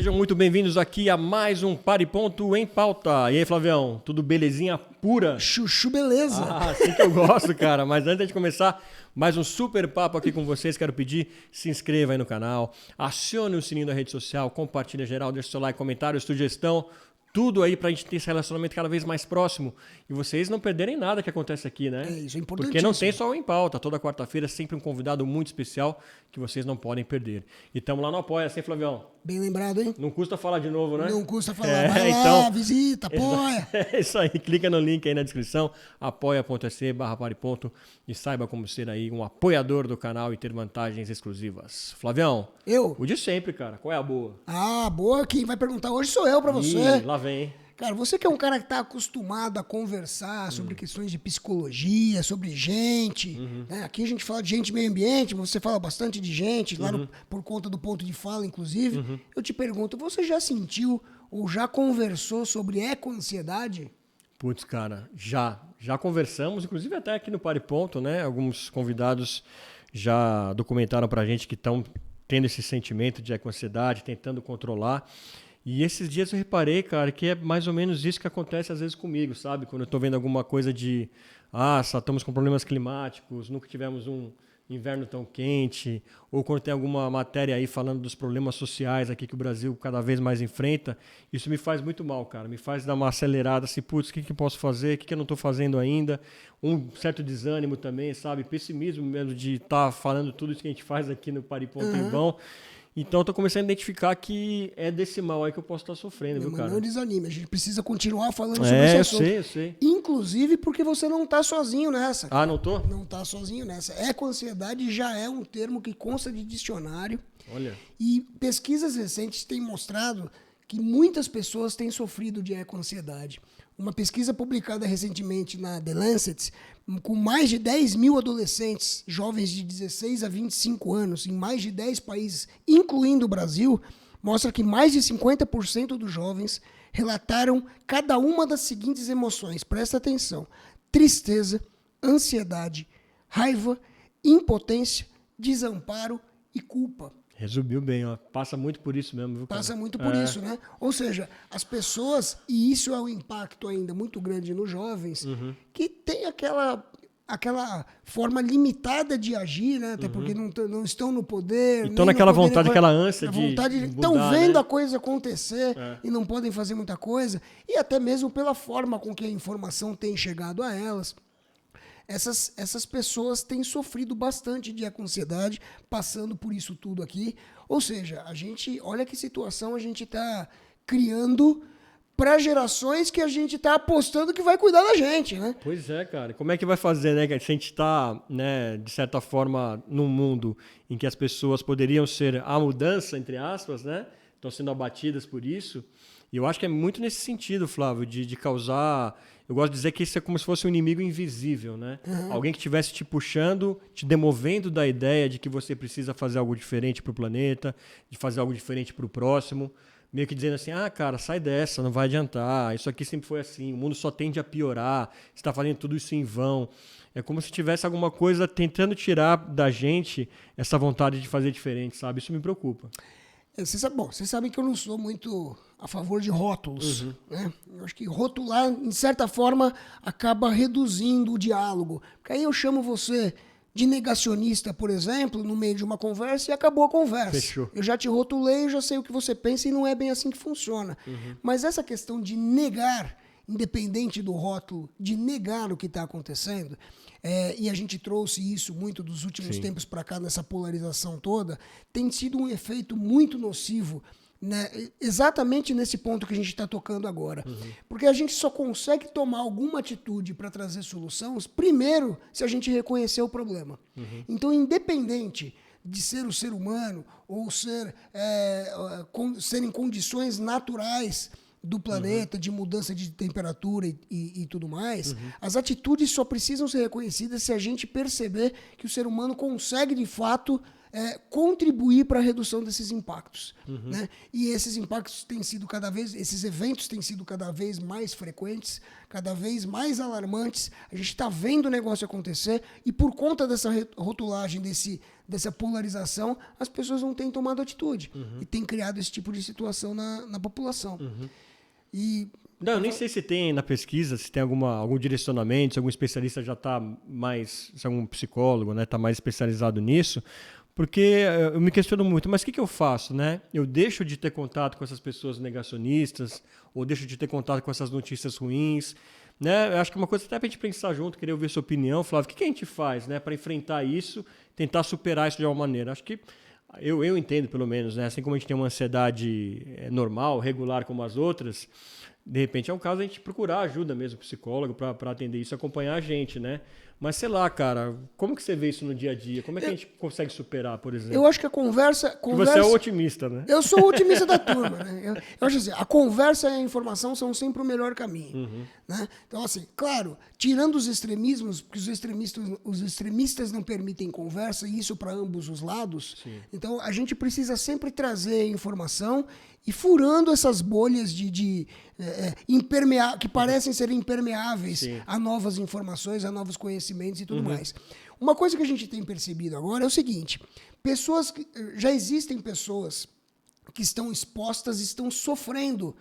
Sejam muito bem-vindos aqui a mais um Pare Ponto em Pauta. E aí, Flavião, tudo belezinha pura? Chuchu, beleza. Assim que eu gosto, cara. Mas antes de começar, mais um super papo aqui com vocês. Quero pedir, se inscreva aí no canal, acione o sininho da rede social, compartilha geral, deixa seu like, comentário, sugestão. Tudo aí pra gente ter esse relacionamento cada vez mais próximo e vocês não perderem nada que acontece aqui, né? É, isso é importantíssimo. Porque não tem só o Em Pauta. Toda quarta-feira sempre um convidado muito especial que vocês não podem perder. E estamos lá no Apoia-se, hein, Flavião? Bem lembrado, hein? Não custa falar de novo, né? Não custa falar. Vai lá, visita, apoia. É isso aí. Clica no link aí na descrição, apoia.se/pareponto e saiba como ser aí um apoiador do canal e ter vantagens exclusivas. Flavião, Eu? o de sempre, cara. Qual é a boa? Ah, boa. Quem vai perguntar hoje sou eu pra você. Ih, lá vem, hein? Cara, você que é um cara que tá acostumado a conversar sobre questões de psicologia, sobre gente, né? Aqui a gente fala de gente e meio ambiente, você fala bastante de gente, lá por conta do ponto de fala, inclusive. Eu te pergunto, você já sentiu ou já conversou sobre ecoansiedade? Putz, cara, já conversamos, inclusive até aqui no Pare Ponto, né? Alguns convidados já documentaram pra gente que estão tendo esse sentimento de ecoansiedade, tentando controlar. E esses dias eu reparei, cara, que é mais ou menos isso que acontece às vezes comigo, sabe? Quando eu tô vendo alguma coisa de, só estamos com problemas climáticos, nunca tivemos um inverno tão quente, ou quando tem alguma matéria aí falando dos problemas sociais aqui que o Brasil cada vez mais enfrenta, isso me faz muito mal, cara. Me faz dar uma acelerada, assim, putz, o que eu posso fazer? O que eu não tô fazendo ainda? Um certo desânimo também, sabe? Pessimismo mesmo de estar falando tudo isso que a gente faz aqui no Pare Ponto em Vão. Então, eu tô começando a identificar que é desse mal aí que eu posso estar sofrendo, viu, cara? Não desanime, a gente precisa continuar falando sobre esse assunto. Eu sei. Inclusive porque você não tá sozinho nessa. Ah, não tô? Não tá sozinho nessa. Ecoansiedade já é um termo que consta de dicionário. Olha. E pesquisas recentes têm mostrado que muitas pessoas têm sofrido de ecoansiedade. Uma pesquisa publicada recentemente na The Lancet, com mais de 10 mil adolescentes, jovens de 16 a 25 anos, em mais de 10 países, incluindo o Brasil, mostra que mais de 50% dos jovens relataram cada uma das seguintes emoções. Presta atenção: tristeza, ansiedade, raiva, impotência, desamparo e culpa. Resumiu bem, ó. Passa muito por isso mesmo, viu, cara? Passa muito por isso, né? Ou seja, as pessoas, e isso é um impacto ainda muito grande nos jovens, que tem aquela forma limitada de agir, né? Até porque não estão no poder. Então naquela vontade, aquela ânsia de estão mudar, vendo, né? a coisa acontecer e não podem fazer muita coisa. E até mesmo pela forma com que a informação tem chegado a elas. Essas pessoas têm sofrido bastante de ecoansiedade, passando por isso tudo aqui. Ou seja, olha que situação a gente está criando para gerações que a gente está apostando que vai cuidar da gente, né? Pois é, cara. Como é que vai fazer, né? Se a gente está, né, de certa forma, num mundo em que as pessoas poderiam ser a mudança, entre aspas, né? Estão sendo abatidas por isso. E eu acho que é muito nesse sentido, Flávio, de causar... Eu gosto de dizer que isso é como se fosse um inimigo invisível, né? Alguém que estivesse te puxando, te demovendo da ideia de que você precisa fazer algo diferente para o planeta, de fazer algo diferente para o próximo. Meio que dizendo assim, cara, sai dessa, não vai adiantar, isso aqui sempre foi assim, o mundo só tende a piorar, você está fazendo tudo isso em vão. É como se tivesse alguma coisa tentando tirar da gente essa vontade de fazer diferente, sabe? Isso me preocupa. Vocês sabem que eu não sou muito a favor de rótulos, né? Eu acho que rotular, em certa forma, acaba reduzindo o diálogo. Porque aí eu chamo você de negacionista, por exemplo, no meio de uma conversa e acabou a conversa. Fechou. Eu já te rotulei, já sei o que você pensa e não é bem assim que funciona. Mas essa questão de negar, independente do rótulo, de negar o que está acontecendo, e a gente trouxe isso muito dos últimos tempos para cá, nessa polarização toda, tem sido um efeito muito nocivo, né, exatamente nesse ponto que a gente está tocando agora. Porque a gente só consegue tomar alguma atitude para trazer soluções, primeiro, se a gente reconhecer o problema. Então, independente de ser o ser humano ou ser em condições naturais do planeta, de mudança de temperatura e tudo mais, as atitudes só precisam ser reconhecidas se a gente perceber que o ser humano consegue, de fato, contribuir para a redução desses impactos. Né? E esses impactos esses eventos têm sido cada vez mais frequentes, cada vez mais alarmantes. A gente está vendo o negócio acontecer e por conta dessa rotulagem, dessa polarização, as pessoas não têm tomado atitude e têm criado esse tipo de situação na população. Não, eu nem sei se tem na pesquisa, se tem algum direcionamento, se algum especialista já está mais, se algum psicólogo, né, está mais especializado nisso, porque eu me questiono muito, mas o que eu faço, né? Eu deixo de ter contato com essas pessoas negacionistas, ou deixo de ter contato com essas notícias ruins, né? Eu acho que uma coisa até para a gente pensar junto, queria ouvir sua opinião, Flávio, o que a gente faz, né, para enfrentar isso, tentar superar isso de alguma maneira? Acho que eu entendo, pelo menos, né? Assim como a gente tem uma ansiedade normal, regular como as outras, de repente é um caso a gente procurar ajuda mesmo, psicólogo, para atender isso, acompanhar a gente, né? Mas sei lá, cara, como que você vê isso no dia a dia? Como é que a gente consegue superar, por exemplo? Eu acho que a conversa... Porque você é o otimista, né? Eu sou o otimista da turma, né? Eu acho assim, a conversa e a informação são sempre o melhor caminho. Né? Então, assim, claro, tirando os extremismos, porque os extremistas não permitem conversa, e isso para ambos os lados. Sim. Então, a gente precisa sempre trazer informação e furando essas bolhas que parecem ser impermeáveis Sim. a novas informações, a novos conhecimentos e tudo mais. Uma coisa que a gente tem percebido agora é o seguinte: já existem pessoas que estão expostas, estão sofrendo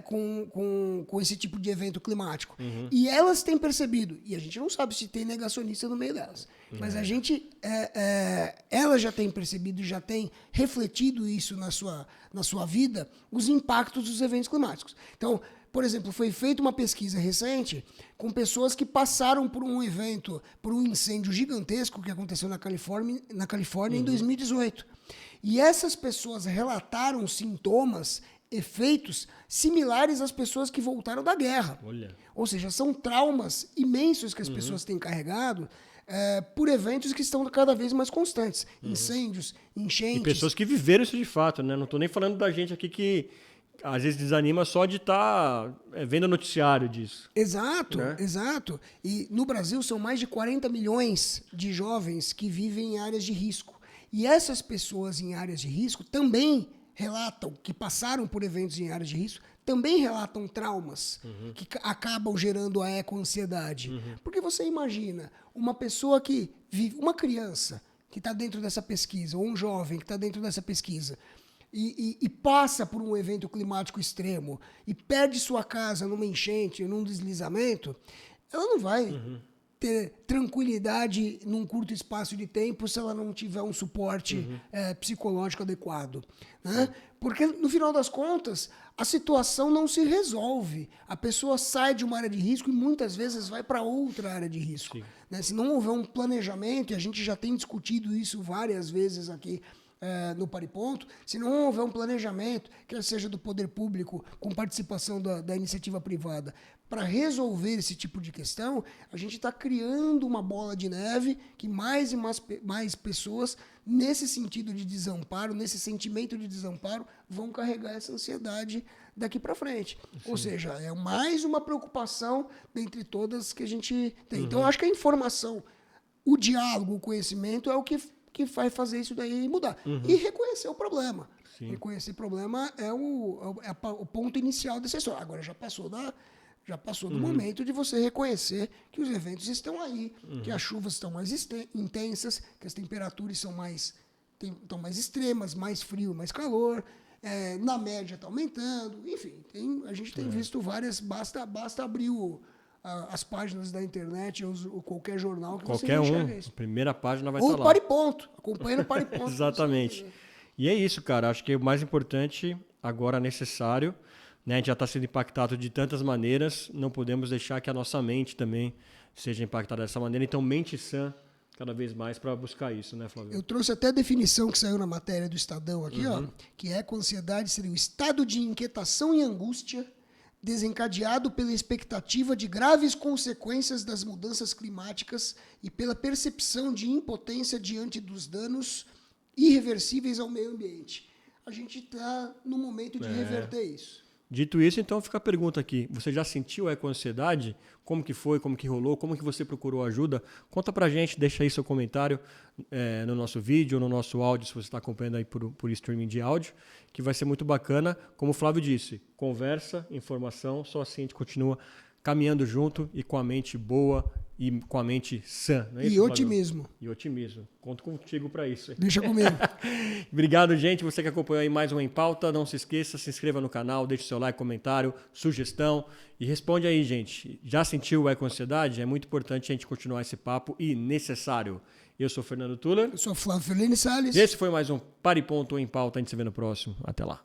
com esse tipo de evento climático. E elas têm percebido, e a gente não sabe se tem negacionista no meio delas, mas elas já têm percebido, já têm refletido isso na sua vida, os impactos dos eventos climáticos. Então, por exemplo, foi feita uma pesquisa recente com pessoas que passaram por um evento, por um incêndio gigantesco que aconteceu na Califórnia em 2018. E essas pessoas relataram sintomas, efeitos similares às pessoas que voltaram da guerra. Olha. Ou seja, são traumas imensos que as pessoas têm carregado por eventos que estão cada vez mais constantes. Incêndios, enchentes. E pessoas que viveram isso de fato, né? Não estou nem falando da gente aqui que às vezes desanima só de estar vendo noticiário disso. Exato, né? Exato. E no Brasil são mais de 40 milhões de jovens que vivem em áreas de risco. E essas pessoas em áreas de risco também relatam, que passaram por eventos em áreas de risco, também relatam traumas que acabam gerando a ecoansiedade. Porque você imagina uma pessoa que vive, uma criança que está dentro dessa pesquisa, ou um jovem que está dentro dessa pesquisa, e passa por um evento climático extremo e perde sua casa numa enchente, num deslizamento, ela não vai ter tranquilidade num curto espaço de tempo se ela não tiver um suporte psicológico adequado. Né? Porque, no final das contas, a situação não se resolve. A pessoa sai de uma área de risco e muitas vezes vai para outra área de risco. Né? Se não houver um planejamento, e a gente já tem discutido isso várias vezes aqui no Pariponto, se não houver um planejamento, quer seja do poder público, com participação da iniciativa privada, para resolver esse tipo de questão, a gente está criando uma bola de neve que mais e mais pessoas, nesse sentido de desamparo, nesse sentimento de desamparo, vão carregar essa ansiedade daqui para frente. Sim. Ou seja, é mais uma preocupação dentre todas que a gente tem. Então, eu acho que a informação, o diálogo, o conhecimento é o que vai fazer isso daí mudar. E reconhecer o problema. Sim. Reconhecer o problema é o ponto inicial dessa história. Agora já passou do momento de você reconhecer que os eventos estão aí, que as chuvas estão mais intensas, que as temperaturas estão mais extremas, mais frio, mais calor, na média está aumentando, enfim, a gente tem visto várias, basta abrir as páginas da internet ou qualquer jornal que você enxerga isso. A primeira página vai estar lá. Ou Pariponto, acompanha no Pariponto. Exatamente. E é isso, cara, acho que o mais importante, agora necessário, né? A gente já está sendo impactado de tantas maneiras, não podemos deixar que a nossa mente também seja impactada dessa maneira, então mente sã cada vez mais para buscar isso, né, Flávio? Eu trouxe até a definição que saiu na matéria do Estadão aqui, que ecoansiedade seria o estado de inquietação e angústia desencadeado pela expectativa de graves consequências das mudanças climáticas e pela percepção de impotência diante dos danos irreversíveis ao meio ambiente. A gente está no momento de reverter isso. Dito isso, então fica a pergunta aqui. Você já sentiu a eco-ansiedade? Como que foi? Como que rolou? Como que você procurou ajuda? Conta pra gente, deixa aí seu comentário no nosso vídeo, no nosso áudio, se você está acompanhando aí por streaming de áudio, que vai ser muito bacana. Como o Flávio disse, conversa, informação, só assim a gente continua caminhando junto e com a mente boa e com a mente sã. Não é isso, E otimismo. E otimismo. Conto contigo para isso. Deixa comigo. Obrigado, gente. Você que acompanhou aí mais um Em Pauta, não se esqueça, se inscreva no canal, deixe seu like, comentário, sugestão e responde aí, gente. Já sentiu eco-ansiedade? É muito importante a gente continuar esse papo e necessário. Eu sou Fernando Tuller. Eu sou Flávio Fellini Salles. Esse foi mais um Pare Ponto Em Pauta. A gente se vê no próximo. Até lá.